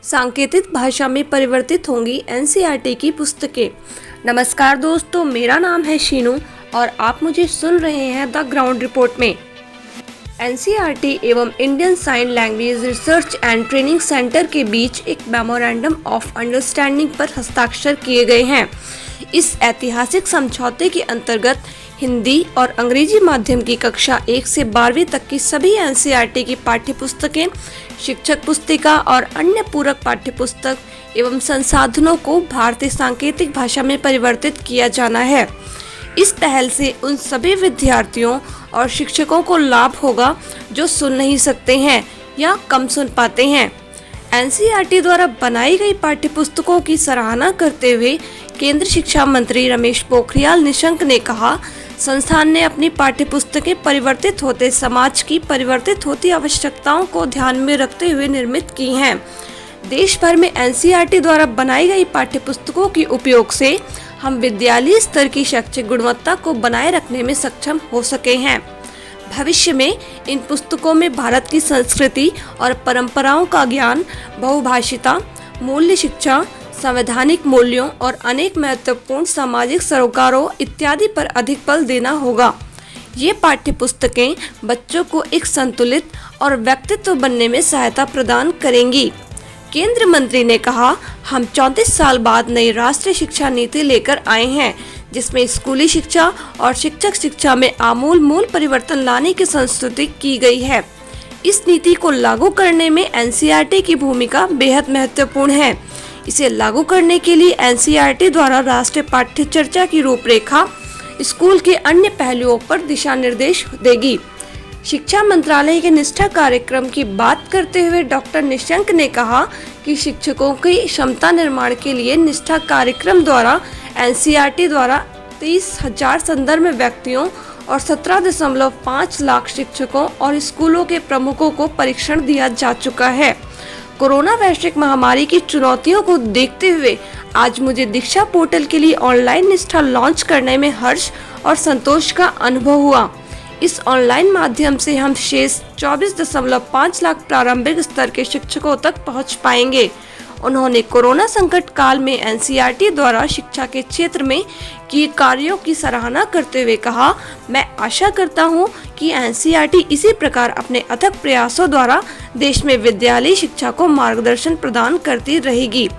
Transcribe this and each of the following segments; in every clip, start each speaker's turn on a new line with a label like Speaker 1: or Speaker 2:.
Speaker 1: सांकेतिक भाषा में परिवर्तित होंगी एनसीईआरटी की पुस्तकें। नमस्कार दोस्तों, मेरा नाम है शीनू और आप मुझे सुन रहे हैं द ग्राउंड रिपोर्ट में। एनसीईआरटी एवं Indian sign language research and training centre के बीच एक मेमोरेंडम ऑफ अंडरस्टैंडिंग पर हस्ताक्षर किए गए हैं। इस ऐतिहासिक समझौते के अंतर्गत हिंदी और अंग्रेजी माध्यम की कक्षा 1 से 12वीं तक की सभी एनसीईआरटी की पाठ्यपुस्तकें, शिक्षक पुस्तिका और अन्य पूरक पाठ्यपुस्तक एवं संसाधनों को भारतीय सांकेतिक भाषा में परिवर्तित किया जाना है। इस पहल से उन सभी विद्यार्थियों और शिक्षकों को लाभ होगा जो सुन नहीं सकते हैं या कम सुन पाते हैं। एनसीईआरटी द्वारा बनाई गई पाठ्यपुस्तकों की सराहना करते हुए केंद्रीय शिक्षा मंत्री रमेश पोखरियाल निशंक ने कहा, संस्थान ने अपनी पाठ्यपुस्तकें परिवर्तित होते समाज की परिवर्तित होती आवश्यकताओं को ध्यान में रखते हुए निर्मित की हैं। देश भर में एनसीईआरटी द्वारा बनाई गई पाठ्यपुस्तकों के उपयोग से हम विद्यालयी स्तर की शैक्षिक गुणवत्ता को बनाए रखने में सक्षम हो सके हैं। भविष्य में इन पुस्तकों में भारत की संस्कृति और परंपराओं का ज्ञान, बहुभाषिता, मूल्य शिक्षा, संवैधानिक मूल्यों और अनेक महत्वपूर्ण सामाजिक सरोकारों इत्यादि पर अधिक बल देना होगा। ये पाठ्यपुस्तकें बच्चों को एक संतुलित और व्यक्तित्व बनने में सहायता प्रदान करेंगी। केंद्रीय मंत्री ने कहा, हम 34 साल बाद नई राष्ट्रीय शिक्षा नीति लेकर आए हैं, जिसमें स्कूली शिक्षा और शिक्षक शिक्षा में आमूल परिवर्तन लाने की संस्तुति की गई है। इस नीति को लागू करने में एनसीईआरटी की भूमिका बेहद महत्वपूर्ण है। इसे लागू करने के लिए एनसीईआरटी द्वारा राष्ट्रीय पाठ्य चर्चा की रूपरेखा स्कूल के अन्य पहलुओं पर दिशा निर्देश देगी। शिक्षा मंत्रालय के निष्ठा कार्यक्रम की बात करते हुए डॉक्टर निशंक ने कहा कि शिक्षकों की क्षमता निर्माण के लिए निष्ठा कार्यक्रम द्वारा एनसीईआरटी द्वारा 30,000 संदर्भ व्यक्तियों और 17.5 लाख शिक्षकों और स्कूलों के प्रमुखों को प्रशिक्षण दिया जा चुका है। कोरोना वैश्विक महामारी की चुनौतियों को देखते हुए आज मुझे दीक्षा पोर्टल के लिए ऑनलाइन निष्ठा लॉन्च करने में हर्ष और संतोष का अनुभव हुआ। इस ऑनलाइन माध्यम से हम शेष 24.5 लाख प्रारंभिक स्तर के शिक्षकों तक पहुंच पाएंगे। उन्होंने कोरोना संकट काल में एनसीईआरटी द्वारा शिक्षा के क्षेत्र में किए कार्यों की सराहना करते हुए कहा, मैं आशा करता हूं कि एनसीईआरटी इसी प्रकार अपने अथक प्रयासों द्वारा देश में विद्यालयी शिक्षा को मार्गदर्शन प्रदान करती रहेगी।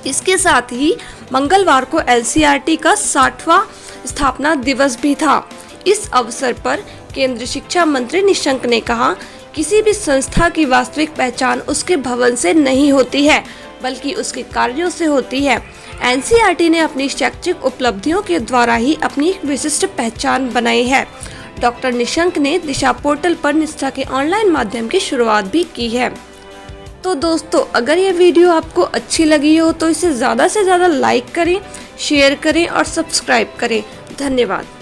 Speaker 1: इसके साथ ही मंगलवार को एनसीईआरटी का 60वां स्थापना दिवस भी था। इस अवसर पर केंद्रीय शिक्षा मंत्री निशंक ने कहा, किसी भी संस्था की वास्तविक पहचान उसके भवन से नहीं होती है, बल्कि उसके कार्यों से होती है। एनसीईआरटी ने अपनी शैक्षिक उपलब्धियों के द्वारा ही अपनी एक विशिष्ट पहचान बनाई है। डॉक्टर निशंक ने दिशा पोर्टल पर निष्ठा के ऑनलाइन माध्यम की शुरुआत भी की है। तो दोस्तों, अगर ये वीडियो आपको अच्छी लगी हो तो इसे ज़्यादा से ज़्यादा लाइक करें, शेयर करें और सब्सक्राइब करें। धन्यवाद।